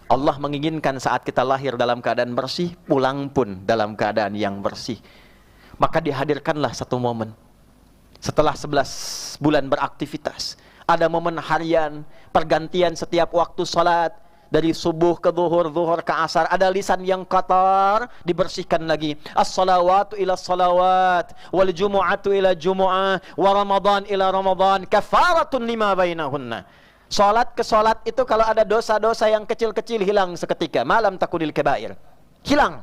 Allah menginginkan saat kita lahir dalam keadaan bersih, pulang pun dalam keadaan yang bersih. Maka dihadirkanlah satu momen. Setelah 11 bulan beraktivitas, ada momen harian, pergantian setiap waktu salat, dari subuh ke zuhur, zuhur ke asar, ada lisan yang kotor, dibersihkan lagi. As-salawatu ila salawat, wal jumu'atu ila jumu'ah, wa ramadan ila ramadan, kafaratun lima bainahunna. Salat ke salat itu kalau ada dosa-dosa yang kecil-kecil hilang seketika. Malam takudil kebair, hilang.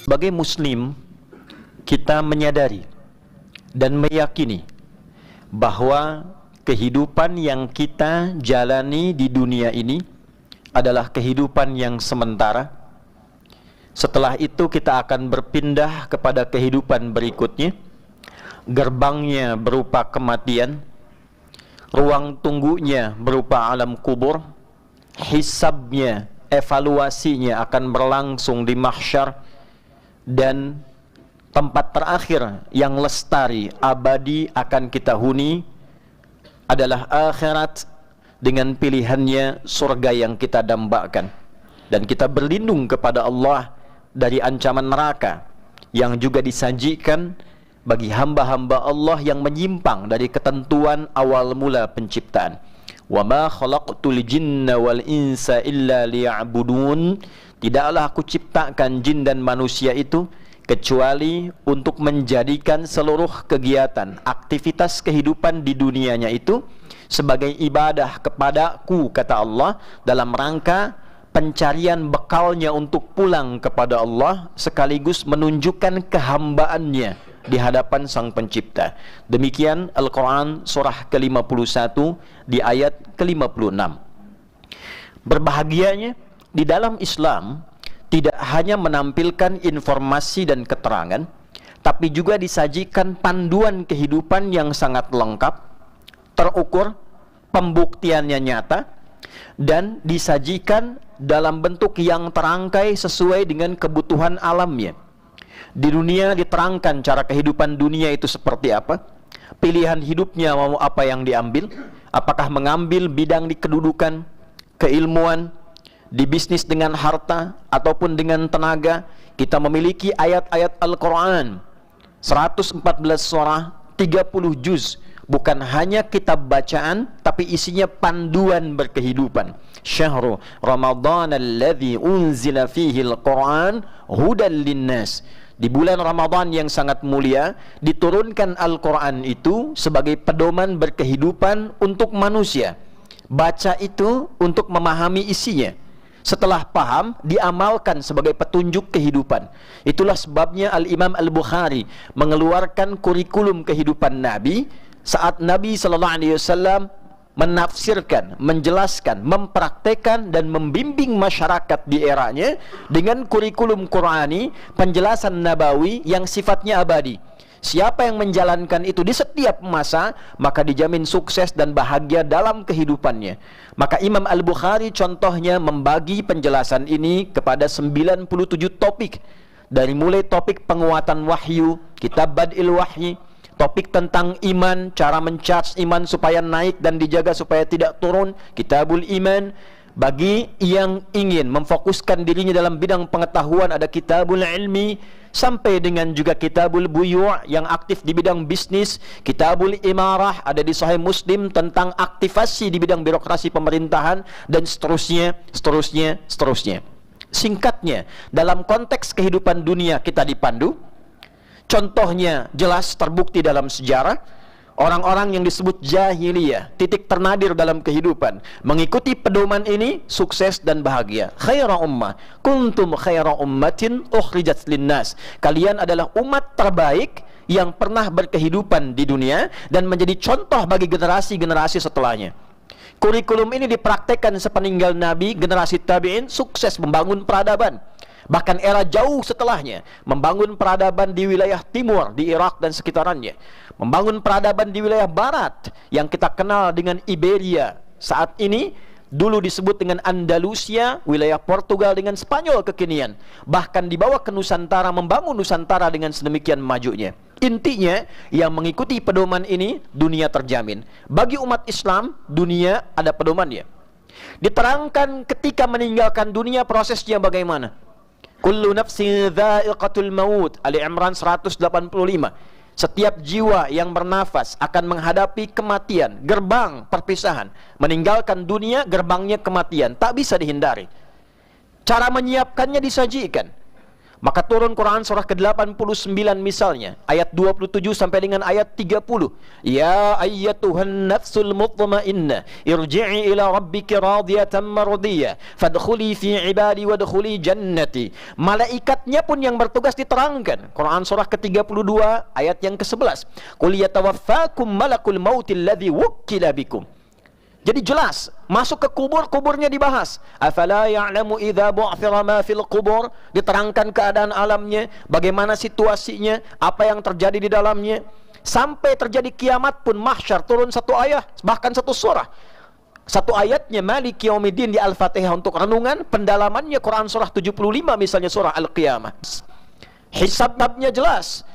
Sebagai muslim, kita menyadari dan meyakini bahwa kehidupan yang kita jalani di dunia ini adalah kehidupan yang sementara. Setelah itu kita akan berpindah kepada kehidupan berikutnya. Gerbangnya berupa kematian, ruang tunggunya berupa alam kubur, hisabnya, evaluasinya akan berlangsung di mahsyar, dan tempat terakhir yang lestari, abadi akan kita huni adalah akhirat dengan pilihannya surga yang kita dambakan. Dan kita berlindung kepada Allah dari ancaman neraka yang juga disajikan bagi hamba-hamba Allah yang menyimpang dari ketentuan awal mula penciptaan. Wa ma khalaqtul jinna wal insa illa liya'budun. Tidaklah aku ciptakan jin dan manusia itu kecuali untuk menjadikan seluruh kegiatan, aktivitas kehidupan di dunianya itu sebagai ibadah kepadaku, kata Allah, dalam rangka pencarian bekalnya untuk pulang kepada Allah, sekaligus menunjukkan kehambaannya di hadapan Sang Pencipta. Demikian Al-Quran surah ke-51 di ayat ke-56. Berbahagianya di dalam Islam tidak hanya menampilkan informasi dan keterangan, tapi juga disajikan panduan kehidupan yang sangat lengkap, terukur, pembuktiannya nyata, dan disajikan dalam bentuk yang terangkai sesuai dengan kebutuhan alamnya. Di dunia diterangkan cara kehidupan dunia itu seperti apa, pilihan hidupnya mau apa yang diambil, apakah mengambil bidang di kedudukan, keilmuan, di bisnis dengan harta ataupun dengan tenaga. Kita memiliki ayat-ayat Al-Quran 114 surah, 30 juz, bukan hanya kitab bacaan tapi isinya panduan berkehidupan. Syahrul Ramadan alladzi unzila fihi al-Quran hudan linnas. Di bulan Ramadan yang sangat mulia diturunkan Al-Quran itu sebagai pedoman berkehidupan untuk manusia. Baca itu untuk memahami isinya. Setelah paham, diamalkan sebagai petunjuk kehidupan. Itulah sebabnya Al-Imam Al-Bukhari mengeluarkan kurikulum kehidupan Nabi saat Nabi SAW menafsirkan, menjelaskan, mempraktekan dan membimbing masyarakat di eranya dengan kurikulum Qurani, penjelasan Nabawi yang sifatnya abadi. Siapa yang menjalankan itu di setiap masa, maka dijamin sukses dan bahagia dalam kehidupannya. Maka Imam Al-Bukhari contohnya membagi penjelasan ini kepada 97 topik. Dari mulai topik penguatan wahyu, kitab Bad'il Wahyi, topik tentang iman, cara mencharge iman supaya naik dan dijaga supaya tidak turun, Kitabul Iman. Bagi yang ingin memfokuskan dirinya dalam bidang pengetahuan, ada Kitabul Ilmi, sampai dengan juga Kitabul Buyu' yang aktif di bidang bisnis, Kitabul Imarah ada di Sahih Muslim tentang aktivasi di bidang birokrasi pemerintahan, dan seterusnya, seterusnya, seterusnya. Singkatnya, dalam konteks kehidupan dunia kita dipandu. Contohnya jelas terbukti dalam sejarah. Orang-orang yang disebut jahiliyah, titik ternadir dalam kehidupan, mengikuti pedoman ini sukses dan bahagia. Khaira ummah, kuntum khaira ummatin ukhrijat linnas. Kalian adalah umat terbaik yang pernah berkehidupan di dunia dan menjadi contoh bagi generasi-generasi setelahnya. Kurikulum ini dipraktekkan sepeninggal Nabi, generasi tabi'in sukses membangun peradaban. Bahkan era jauh setelahnya membangun peradaban di wilayah timur, di Irak dan sekitarannya, membangun peradaban di wilayah barat yang kita kenal dengan Iberia saat ini, dulu disebut dengan Andalusia, wilayah Portugal dengan Spanyol kekinian. Bahkan dibawa ke Nusantara, membangun Nusantara dengan sedemikian majunya. Intinya, yang mengikuti pedoman ini, dunia terjamin. Bagi umat Islam, dunia ada pedomannya. Diterangkan ketika meninggalkan dunia, prosesnya bagaimana. Kullu nafsin dha'iqatul maut, Ali Imran 185. Setiap jiwa yang bernafas akan menghadapi kematian, gerbang perpisahan. Meninggalkan dunia, gerbangnya kematian, tak bisa dihindari. Cara menyiapkannya disajikan. Maka turun Quran surah ke-89 misalnya, ayat 27 sampai dengan ayat 30. Ya ayyatuhan nafsul mutmainnah, irji'i ila rabbiki radiyatan mardiyah, fadkhuli fi ibadi wadkhuli jannati. Malaikatnya pun yang bertugas diterangkan. Quran surah ke-32 ayat yang ke-11. Qul yatawaffakum malakul mautil ladzi wukkila bikum. Jadi jelas, masuk ke kubur, kuburnya dibahas. Afala ya'lamu idza bu'thira ma fil qubur, diterangkan keadaan alamnya, bagaimana situasinya, apa yang terjadi di dalamnya. Sampai terjadi kiamat pun mahsyar, turun satu ayat, bahkan satu surah. Satu ayatnya Maliki Yaumiddin di Al-Fatihah untuk renungan, pendalamannya Quran surah 75 misalnya surah Al-Qiyamah. Hisab babnya jelas.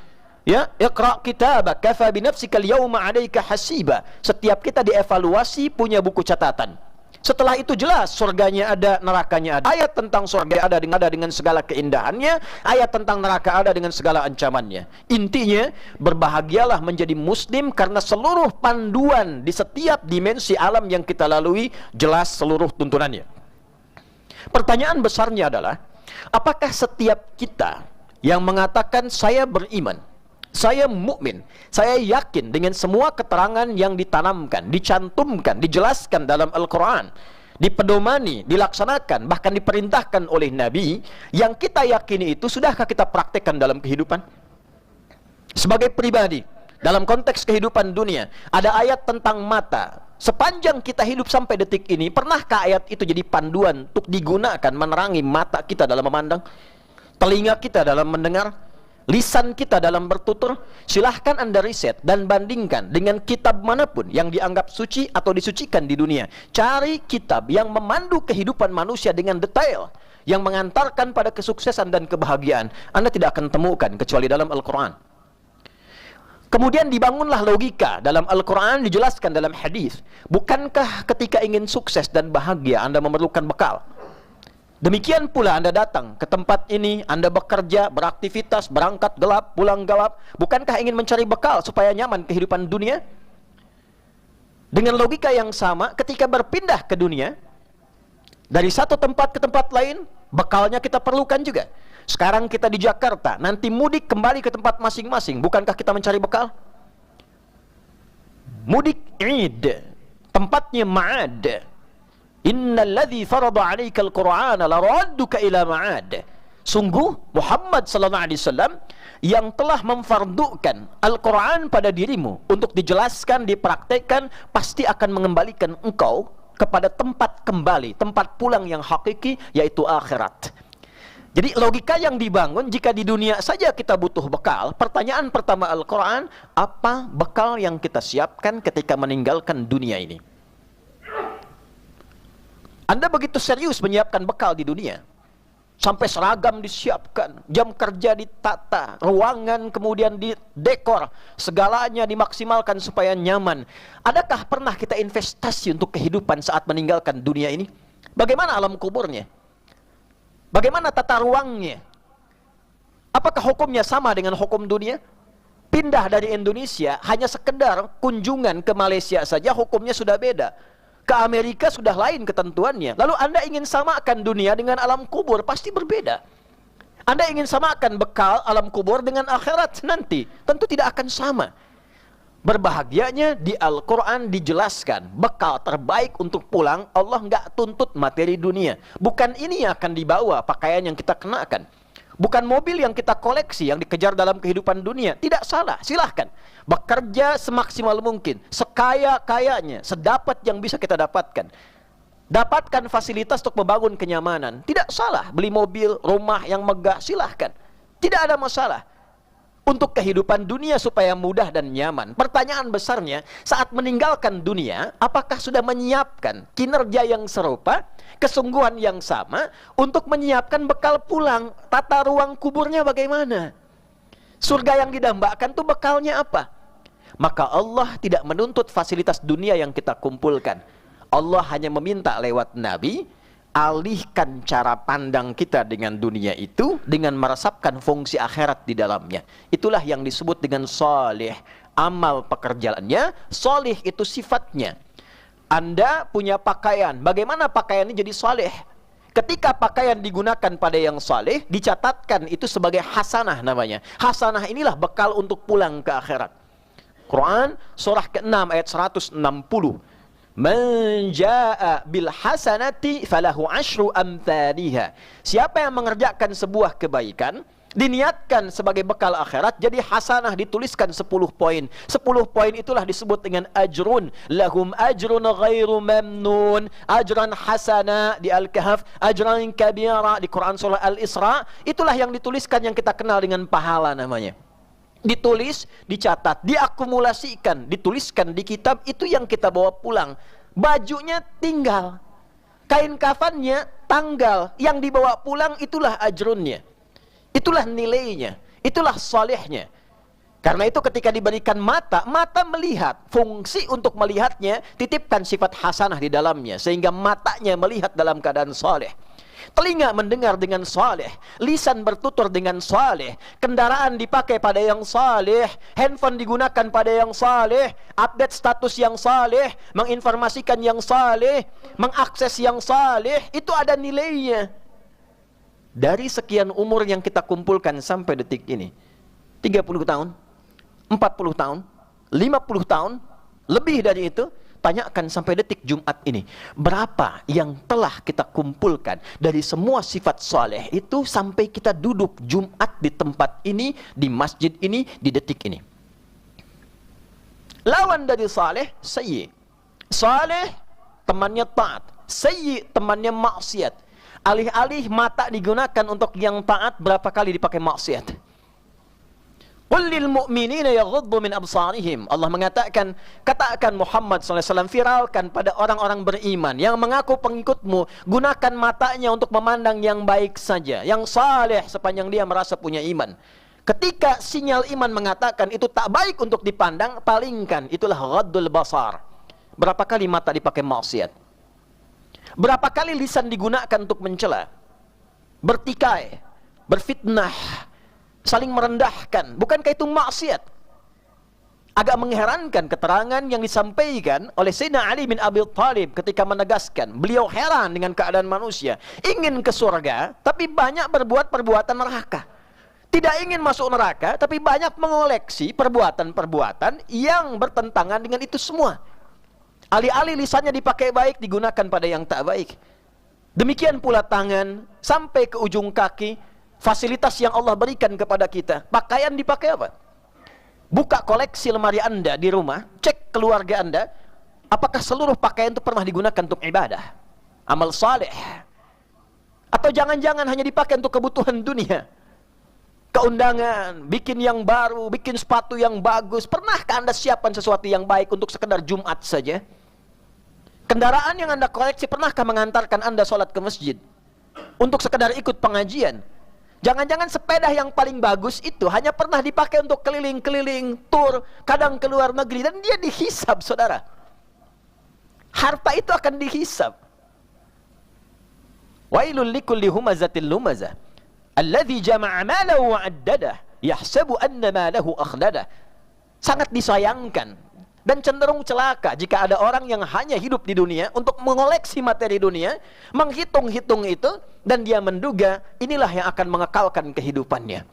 Ya, iqra' kitabak kafa bi nafsika al-yawma 'alaika hasiba. Setiap kita dievaluasi punya buku catatan. Setelah itu jelas surganya ada, nerakanya ada. Ayat tentang surga ada dengan segala keindahannya, ayat tentang neraka ada dengan segala ancamannya. Intinya, berbahagialah menjadi muslim karena seluruh panduan di setiap dimensi alam yang kita lalui jelas seluruh tuntunannya. Pertanyaan besarnya adalah, apakah setiap kita yang mengatakan saya beriman, saya mukmin, saya yakin dengan semua keterangan yang ditanamkan, dicantumkan, dijelaskan dalam Al-Quran, dipedomani, dilaksanakan, bahkan diperintahkan oleh Nabi, yang kita yakini itu sudahkah kita praktekkan dalam kehidupan? Sebagai pribadi, dalam konteks kehidupan dunia, ada ayat tentang mata. Sepanjang kita hidup sampai detik ini, pernahkah ayat itu jadi panduan untuk digunakan menerangi mata kita dalam memandang, telinga kita dalam mendengar, lisan kita dalam bertutur? Silahkan Anda riset dan bandingkan dengan kitab manapun yang dianggap suci atau disucikan di dunia. Cari kitab yang memandu kehidupan manusia dengan detail, yang mengantarkan pada kesuksesan dan kebahagiaan. Anda tidak akan temukan kecuali dalam Al-Quran. Kemudian dibangunlah logika dalam Al-Quran, dijelaskan dalam hadis. Bukankah ketika ingin sukses dan bahagia Anda memerlukan bekal? Demikian pula Anda datang ke tempat ini, Anda bekerja, beraktivitas, berangkat gelap, pulang gelap. Bukankah ingin mencari bekal supaya nyaman kehidupan dunia? Dengan logika yang sama, ketika berpindah ke dunia, dari satu tempat ke tempat lain, bekalnya kita perlukan juga. Sekarang kita di Jakarta, nanti mudik kembali ke tempat masing-masing. Bukankah kita mencari bekal? Mudik Id, tempatnya ma'ad. Innal ladzi farada 'alaikal Qur'ana laradduka ila ma'ad. Sungguh Muhammad sallallahu alaihi wasallam yang telah memfardukan Al-Qur'an pada dirimu untuk dijelaskan, dipraktekkan, pasti akan mengembalikan engkau kepada tempat kembali, tempat pulang yang hakiki, yaitu akhirat. Jadi logika yang dibangun, jika di dunia saja kita butuh bekal, pertanyaan pertama Al-Qur'an, apa bekal yang kita siapkan ketika meninggalkan dunia ini? Anda begitu serius menyiapkan bekal di dunia, sampai seragam disiapkan, jam kerja ditata, ruangan kemudian didekor, segalanya dimaksimalkan supaya nyaman. Adakah pernah kita investasi untuk kehidupan saat meninggalkan dunia ini? Bagaimana alam kuburnya? Bagaimana tata ruangnya? Apakah hukumnya sama dengan hukum dunia? Pindah dari Indonesia hanya sekedar kunjungan ke Malaysia saja, hukumnya sudah beda. Ke Amerika sudah lain ketentuannya. Lalu Anda ingin samakan dunia dengan alam kubur, pasti berbeda. Anda ingin samakan bekal alam kubur dengan akhirat nanti, tentu tidak akan sama. Berbahagianya di Al-Quran dijelaskan, bekal terbaik untuk pulang, Allah nggak tuntut materi dunia. Bukan ini yang akan dibawa, pakaian yang kita kenakan. Bukan mobil yang kita koleksi, yang dikejar dalam kehidupan dunia. Tidak salah, silahkan bekerja semaksimal mungkin, sekaya-kayanya, sedapat yang bisa kita dapatkan. Dapatkan fasilitas untuk membangun kenyamanan. Tidak salah, beli mobil, rumah yang megah, silahkan. Tidak ada masalah. Untuk kehidupan dunia supaya mudah dan nyaman. Pertanyaan besarnya, saat meninggalkan dunia, apakah sudah menyiapkan kinerja yang serupa, kesungguhan yang sama, untuk menyiapkan bekal pulang? Tata ruang kuburnya bagaimana? Surga yang didambakan tuh bekalnya apa? Maka Allah tidak menuntut fasilitas dunia yang kita kumpulkan. Allah hanya meminta lewat Nabi, alihkan cara pandang kita dengan dunia itu dengan meresapkan fungsi akhirat di dalamnya. Itulah yang disebut dengan salih. Amal pekerjaannya, salih itu sifatnya. Anda punya pakaian, bagaimana pakaian ini jadi salih? Ketika pakaian digunakan pada yang saleh, dicatatkan itu sebagai hasanah namanya. Hasanah inilah bekal untuk pulang ke akhirat. Quran surah ke-6 ayat 160. Man jaa bil hasanati falahu asyru amthaliha. Siapa yang mengerjakan sebuah kebaikan, diniatkan sebagai bekal akhirat, jadi hasanah dituliskan 10 poin. 10 poin itulah disebut dengan ajrun. Lahum ajrun ghairu mamnun. Ajran hasana di Al-Kahf, ajran kabira di Quran surah Al-Isra. Itulah yang dituliskan, yang kita kenal dengan pahala namanya. Ditulis, dicatat, diakumulasikan, dituliskan di kitab, itu yang kita bawa pulang. Bajunya tinggal, kain kafannya tanggal, yang dibawa pulang itulah ajrunnya. Itulah nilainya, itulah salehnya. Karena itu ketika diberikan mata, mata melihat, fungsi untuk melihatnya titipkan sifat hasanah di dalamnya, sehingga matanya melihat dalam keadaan saleh. Telinga mendengar dengan saleh, lisan bertutur dengan saleh, kendaraan dipakai pada yang saleh, handphone digunakan pada yang saleh, update status yang saleh, menginformasikan yang saleh, mengakses yang saleh, itu ada nilainya. Dari sekian umur yang kita kumpulkan sampai detik ini, 30 tahun, 40 tahun, 50 tahun, lebih dari itu, tanyakan sampai detik Jumat ini, berapa yang telah kita kumpulkan dari semua sifat saleh itu sampai kita duduk Jumat di tempat ini, di masjid ini, di detik ini. Lawan dari saleh, sayyi. Saleh temannya taat, sayyi temannya maksiat. Alih-alih mata digunakan untuk yang taat, berapa kali dipakai maksiat? Qul lil mu'minina yaghuddu min absarihim. Allah mengatakan, katakan Muhammad SAW, viralkan pada orang-orang beriman yang mengaku pengikutmu, gunakan matanya untuk memandang yang baik saja, yang saleh sepanjang dia merasa punya iman. Ketika sinyal iman mengatakan itu tak baik untuk dipandang, palingkan. Itulah ghaddul basar. Berapa kali mata dipakai maksiat? Berapa kali lisan digunakan untuk mencela, bertikai, berfitnah, saling merendahkan? Bukankah itu maksiat? Agak mengherankan keterangan yang disampaikan oleh Sayyidina Ali bin Abi Thalib ketika menegaskan, beliau heran dengan keadaan manusia, ingin ke surga tapi banyak berbuat perbuatan neraka. Tidak ingin masuk neraka tapi banyak mengoleksi perbuatan-perbuatan yang bertentangan dengan itu semua. Alih-alih lisannya dipakai baik, digunakan pada yang tak baik. Demikian pula tangan sampai ke ujung kaki. Fasilitas yang Allah berikan kepada kita, pakaian dipakai apa? Buka koleksi lemari Anda di rumah, cek keluarga Anda, apakah seluruh pakaian itu pernah digunakan untuk ibadah, amal saleh, atau jangan-jangan hanya dipakai untuk kebutuhan dunia, keundangan, bikin yang baru, bikin sepatu yang bagus? Pernahkah Anda siapkan sesuatu yang baik untuk sekedar Jumat saja? Kendaraan yang Anda koleksi, pernahkah mengantarkan Anda sholat ke masjid untuk sekedar ikut pengajian? Jangan-jangan sepeda yang paling bagus itu hanya pernah dipakai untuk keliling-keliling, tur, kadang ke luar negeri, dan dia dihisab, saudara. Harta itu akan dihisab. Wailul likulli humazatil lumazah, alladzi jama'a malahu wa 'addadah, yahsabu anna malahu akhladah. Sangat disayangkan dan cenderung celaka jika ada orang yang hanya hidup di dunia untuk mengoleksi materi dunia, menghitung-hitung itu, dan dia menduga inilah yang akan mengekalkan kehidupannya.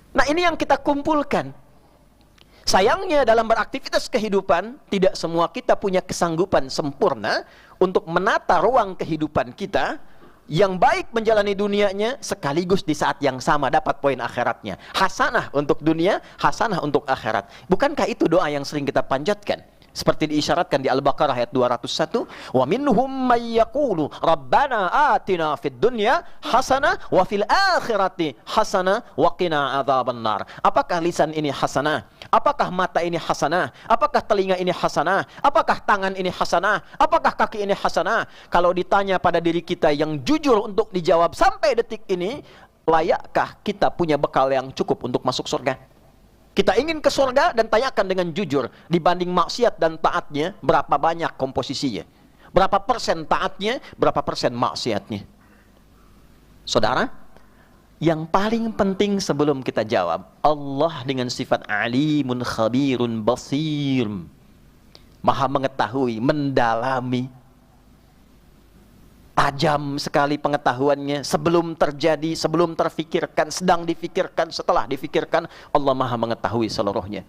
Nah, ini yang kita kumpulkan. Sayangnya dalam beraktivitas kehidupan, tidak semua kita punya kesanggupan sempurna untuk menata ruang kehidupan kita yang baik menjalani dunianya, sekaligus di saat yang sama dapat poin akhiratnya. Hasanah untuk dunia, hasanah untuk akhirat. Bukankah itu doa yang sering kita panjatkan? Seperti diisyaratkan di Al-Baqarah ayat 201, wa minhum may yaqulu rabbana atina fid dunya hasanah wa fil akhirati hasanah wa qina adzabannar. Apakah lisan ini hasanah? Apakah mata ini hasanah? Apakah telinga ini hasanah? Apakah tangan ini hasanah? Apakah kaki ini hasanah? Kalau ditanya pada diri kita yang jujur untuk dijawab sampai detik ini, layakkah kita punya bekal yang cukup untuk masuk surga? Kita ingin ke surga dan tanyakan dengan jujur, dibanding maksiat dan taatnya, berapa banyak komposisinya? Berapa persen taatnya, berapa persen maksiatnya? Saudara, yang paling penting sebelum kita jawab, Allah dengan sifat alimun khabirun basir, maha mengetahui, mendalami, tajam sekali pengetahuannya, sebelum terjadi, sebelum terfikirkan, sedang difikirkan, setelah difikirkan, Allah maha mengetahui seluruhnya.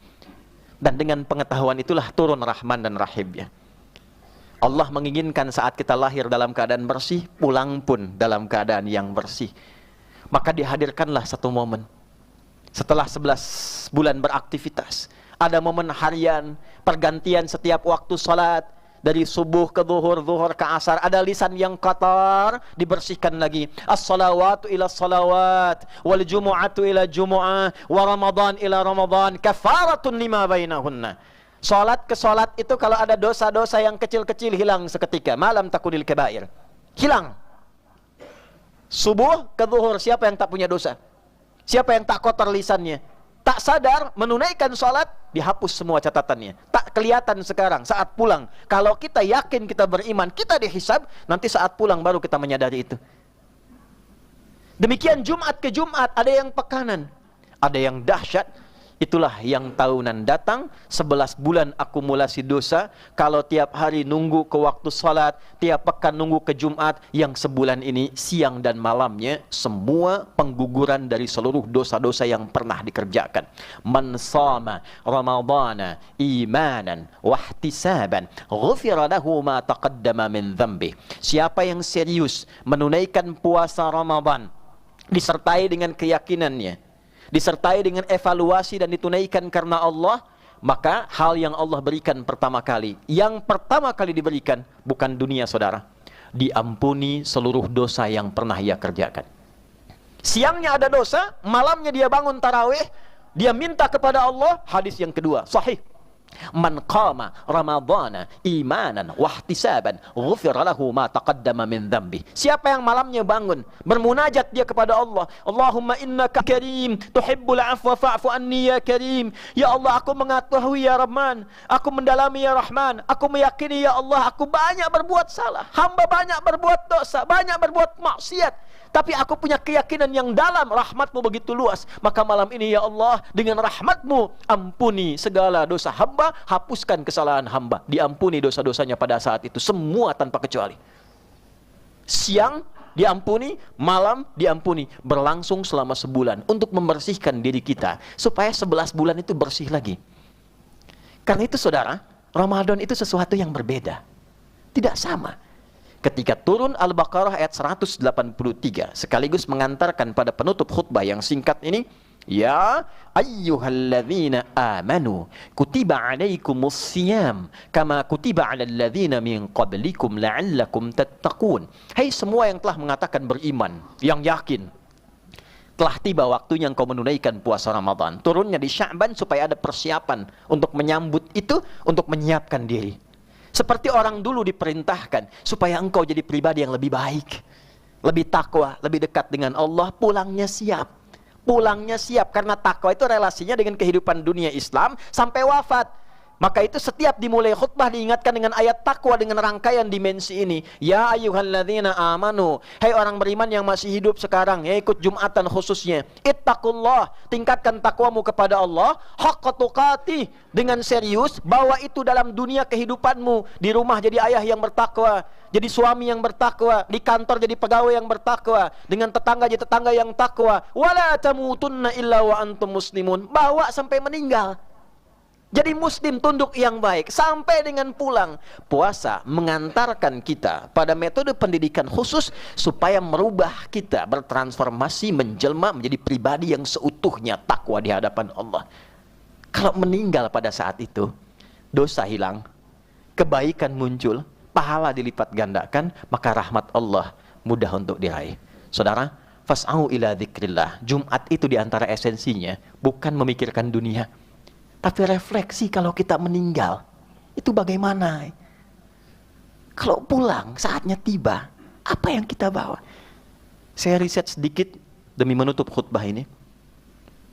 Dan dengan pengetahuan itulah turun Rahman dan Rahimnya. Allah menginginkan saat kita lahir dalam keadaan bersih, pulang pun dalam keadaan yang bersih. Maka dihadirkanlah satu momen setelah 11 bulan beraktivitas. Ada momen harian, pergantian setiap waktu salat, dari subuh ke zuhur, zuhur ke asar. Ada lisan yang kotor, dibersihkan lagi. As-salawatu ila salawat, wal jumu'atu ila jumu'ah, wa ramadan ila ramadan, kafaratun lima bainahunna. Salat ke salat itu kalau ada dosa-dosa yang kecil-kecil hilang seketika. Malam takunil kabair, hilang. Subuh ke zuhur, siapa yang tak punya dosa? Siapa yang tak kotor lisannya? Tak sadar menunaikan salat, dihapus semua catatannya. Tak kelihatan sekarang saat pulang. Kalau kita yakin kita beriman, kita dihisab, nanti saat pulang baru kita menyadari itu. Demikian Jumat ke Jumat, ada yang pekanan, ada yang dahsyat. Itulah yang tahunan datang, 11 bulan akumulasi dosa. Kalau tiap hari nunggu ke waktu salat, tiap pekan nunggu ke Jumat, yang sebulan ini siang dan malamnya semua pengguguran dari seluruh dosa-dosa yang pernah dikerjakan. Man shama ramadhana imanan wahtisaban ghufira lahu ma taqaddama min dhanbi. Siapa yang serius menunaikan puasa Ramadan disertai dengan keyakinannya, disertai dengan evaluasi dan ditunaikan karena Allah, maka hal yang Allah berikan pertama kali, yang pertama kali diberikan bukan dunia saudara, diampuni seluruh dosa yang pernah ia kerjakan. Siangnya ada dosa, malamnya dia bangun tarawih, dia minta kepada Allah. Hadis yang kedua sahih, man qama ramadhana imanan wahtisaban ghufira lahu ma taqaddama min dhanbi. Siapa yang malamnya bangun bermunajat dia kepada Allah, Allahumma innaka karim tuhibbul afwa fa'fu anni ya karim. Ya Allah, aku mengetahui ya Rahman, aku mendalami ya Rahman, aku meyakini ya Allah, aku banyak berbuat salah, hamba banyak berbuat dosa, banyak berbuat maksiat, tapi aku punya keyakinan yang dalam, rahmatmu begitu luas. Maka malam ini ya Allah, dengan rahmatmu ampuni segala dosa hamba, hapuskan kesalahan hamba. Diampuni dosa-dosanya pada saat itu, semua tanpa kecuali. Siang diampuni, malam diampuni, berlangsung selama sebulan untuk membersihkan diri kita supaya 11 bulan itu bersih lagi. Karena itu saudara, Ramadan itu sesuatu yang berbeda, tidak sama. Ketika turun Al-Baqarah ayat 183, sekaligus mengantarkan pada penutup khutbah yang singkat ini, ya ayyuhalladzina amanu kutiba alaikumus siyam kama kutiba alal ladzina min qablikum la'allakum tattaqun. Hai semua yang telah mengatakan beriman, yang yakin, telah tiba waktunya engkau menunaikan puasa Ramadan. Turunnya di Sya'ban supaya ada persiapan untuk menyambut itu, untuk menyiapkan diri. Seperti orang dulu diperintahkan supaya engkau jadi pribadi yang lebih baik, lebih takwa, lebih dekat dengan Allah. Pulangnya siap, pulangnya siap, karena takwa itu relasinya dengan kehidupan dunia Islam sampai wafat. Maka itu setiap dimulai khutbah diingatkan dengan ayat takwa dengan rangkaian dimensi ini. Ya ayyuhalladzina amanu, hai orang beriman yang masih hidup sekarang, ya ikut Jumatan khususnya, ittaqullah, tingkatkan takwamu kepada Allah, haqqa tuqatih, dengan serius, bawa itu dalam dunia kehidupanmu. Di rumah jadi ayah yang bertakwa, jadi suami yang bertakwa, di kantor jadi pegawai yang bertakwa, dengan tetangga jadi tetangga yang takwa. Wala tamutunna illa wa antum muslimun, bawa sampai meninggal. Jadi muslim tunduk yang baik sampai dengan pulang. Puasa mengantarkan kita pada metode pendidikan khusus supaya merubah kita, bertransformasi, menjelma menjadi pribadi yang seutuhnya takwa di hadapan Allah. Kalau meninggal pada saat itu, dosa hilang, kebaikan muncul, pahala dilipat gandakan, maka rahmat Allah mudah untuk diraih. Saudara, fas'au ila dzikrillah. Jumat itu diantara esensinya bukan memikirkan dunia, tapi refleksi kalau kita meninggal, itu bagaimana? Kalau pulang, saatnya tiba, apa yang kita bawa? Saya riset sedikit demi menutup khutbah ini.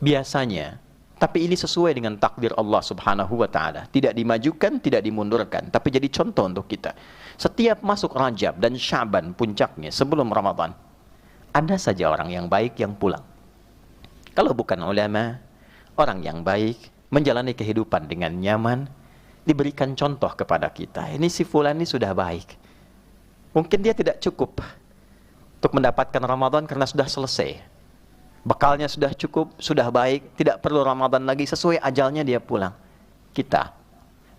Biasanya, tapi ini sesuai dengan takdir Allah Subhanahu wa Ta'ala. Tidak dimajukan, tidak dimundurkan, tapi jadi contoh untuk kita. Setiap masuk Rajab dan Sya'ban puncaknya sebelum Ramadan, ada saja orang yang baik yang pulang. Kalau bukan ulama, orang yang baik menjalani kehidupan dengan nyaman, diberikan contoh kepada kita. Ini si fulan ini sudah baik. Mungkin dia tidak cukup untuk mendapatkan Ramadan karena sudah selesai. Bekalnya sudah cukup, sudah baik, tidak perlu Ramadan lagi, sesuai ajalnya dia pulang. Kita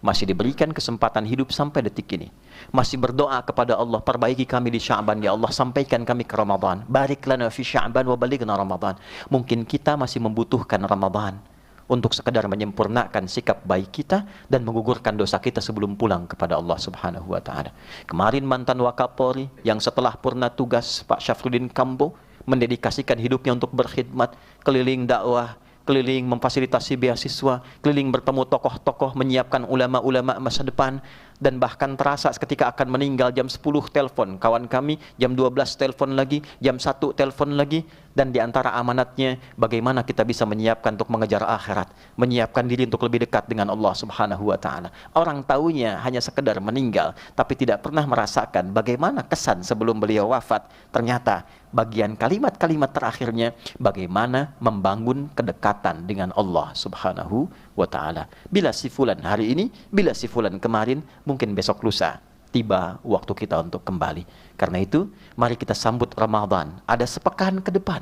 masih diberikan kesempatan hidup sampai detik ini. Masih berdoa kepada Allah, perbaiki kami di Sya'ban ya Allah, sampaikan kami ke Ramadan. Barik lana fi Sya'ban wa balighna Ramadan. Mungkin kita masih membutuhkan Ramadan untuk sekedar menyempurnakan sikap baik kita dan menggugurkan dosa kita sebelum pulang kepada Allah Subhanahu wa Ta'ala. Kemarin mantan Wakapolri yang setelah purna tugas, Pak Syafruddin Kambo, mendedikasikan hidupnya untuk berkhidmat, keliling dakwah, keliling memfasilitasi beasiswa, keliling bertemu tokoh-tokoh, menyiapkan ulama-ulama masa depan, dan bahkan terasa ketika akan meninggal jam 10 telepon kawan kami, jam 12 telepon lagi, jam 1 telepon lagi, dan diantara amanatnya bagaimana kita bisa menyiapkan untuk mengejar akhirat, menyiapkan diri untuk lebih dekat dengan Allah Subhanahu wa Ta'ala. Orang taunya hanya sekedar meninggal, tapi tidak pernah merasakan bagaimana kesan sebelum beliau wafat. Ternyata bagian kalimat-kalimat terakhirnya bagaimana membangun kedekatan dengan Allah Subhanahu wa Ta'ala. Bila si fulan hari ini, bila si fulan kemarin, mungkin besok lusa tiba waktu kita untuk kembali. Karena itu, mari kita sambut Ramadan. Ada sepekan ke depan.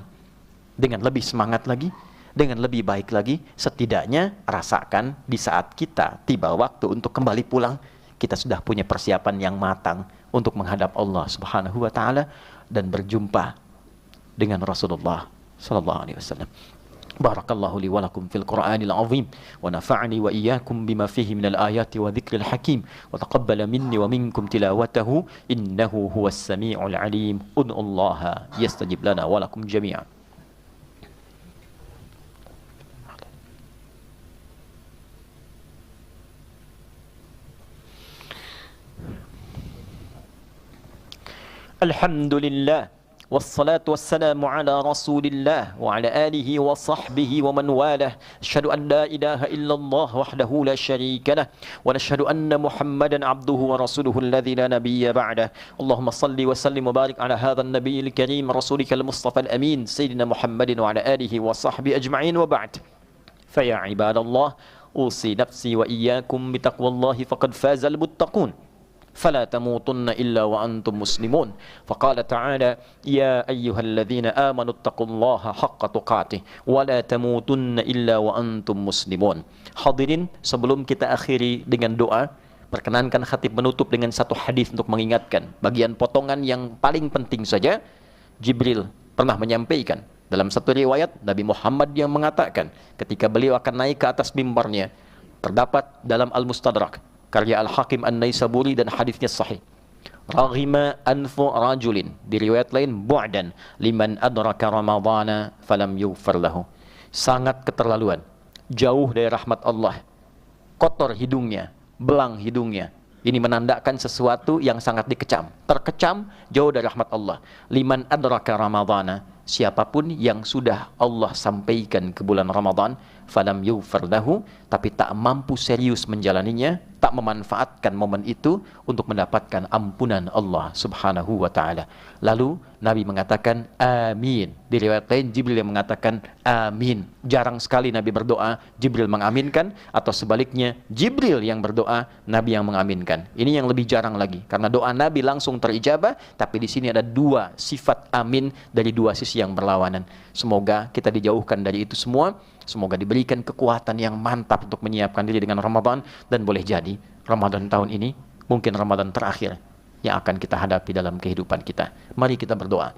Dengan lebih semangat lagi, dengan lebih baik lagi, setidaknya rasakan di saat kita tiba waktu untuk kembali pulang, kita sudah punya persiapan yang matang untuk menghadap Allah Subhanahu wa Ta'ala dan berjumpa dengan Rasulullah sallallahu alaihi wasallam. Barakallahu li wa lakum fil Qur'anil azim wa nafa'ani wa iyyakum bima fihi minal ayati wa dzikril hakim wa taqabbala minni wa minkum tilawatahu innahu huwas samiul alim. Ud'ullaha yastajib lana wa lakum jami'an. Alhamdulillah wassalatu wassalamu ala rasulillah wa ala alihi wa sahbihi wa man walah. Asyhadu an la ilaha illallah wahdahu la syarika lah wa nashhadu anna Muhammadan abduhu wa rasuluhu alladzi la nabiyya ba'dah. Allahumma salli wa sallim wa barik ala hadzal nabiyil karim rasulikal mustafa al amin sayyidina Muhammadin wa ala alihi wa sahbihi ajma'in wa ba'd. Fa ya ibadallah usi nafsi wa iyyakum bi taqwallahi faqad fazal muttaqun. فلا تموتن إلا وأنتم مسلمون. فقال تعالى يا أيها الذين آمنوا اتقوا الله حق تقاته ولا تموتن إلا وأنتم مسلمون. Hadirin, sebelum kita akhiri dengan doa, perkenankan khatib menutup dengan satu hadis untuk mengingatkan bagian potongan yang paling penting saja. Jibril pernah menyampaikan dalam satu riwayat Nabi Muhammad yang mengatakan ketika beliau akan naik ke atas mimbarnya, terdapat dalam Al-Mustadrak karya Al-Hakim An-Naisaburi dan hadisnya sahih. Raghima anfu rajulin, di riwayat lain bu'dan liman adraka ramadhana falam yughfar lahu. Sangat keterlaluan, jauh dari rahmat Allah, kotor hidungnya, belang hidungnya. Ini menandakan sesuatu yang sangat dikecam, terkecam, jauh dari rahmat Allah. Liman adraka ramadhana, siapapun yang sudah Allah sampaikan ke bulan Ramadan, falam yughfar lahu, tapi tak mampu serius menjalaninya, tak memanfaatkan momen itu untuk mendapatkan ampunan Allah Subhanahu wa Ta'ala. Lalu Nabi mengatakan amin. Di riwayat lain Jibril yang mengatakan amin. Jarang sekali Nabi berdoa, Jibril mengaminkan, atau sebaliknya Jibril yang berdoa, Nabi yang mengaminkan. Ini yang lebih jarang lagi, karena doa Nabi langsung terijabah, tapi di sini ada dua sifat amin dari dua sisi yang berlawanan. Semoga kita dijauhkan dari itu semua. Semoga diberikan kekuatan yang mantap untuk menyiapkan diri dengan Ramadan, dan boleh jadi Ramadan tahun ini mungkin Ramadan terakhir yang akan kita hadapi dalam kehidupan kita. Mari kita berdoa.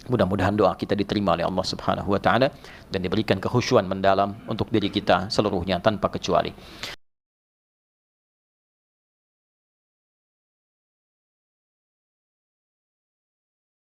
Mudah-mudahan doa kita diterima oleh Allah Subhanahu wa Ta'ala dan diberikan kekhusyuan mendalam untuk diri kita seluruhnya tanpa kecuali.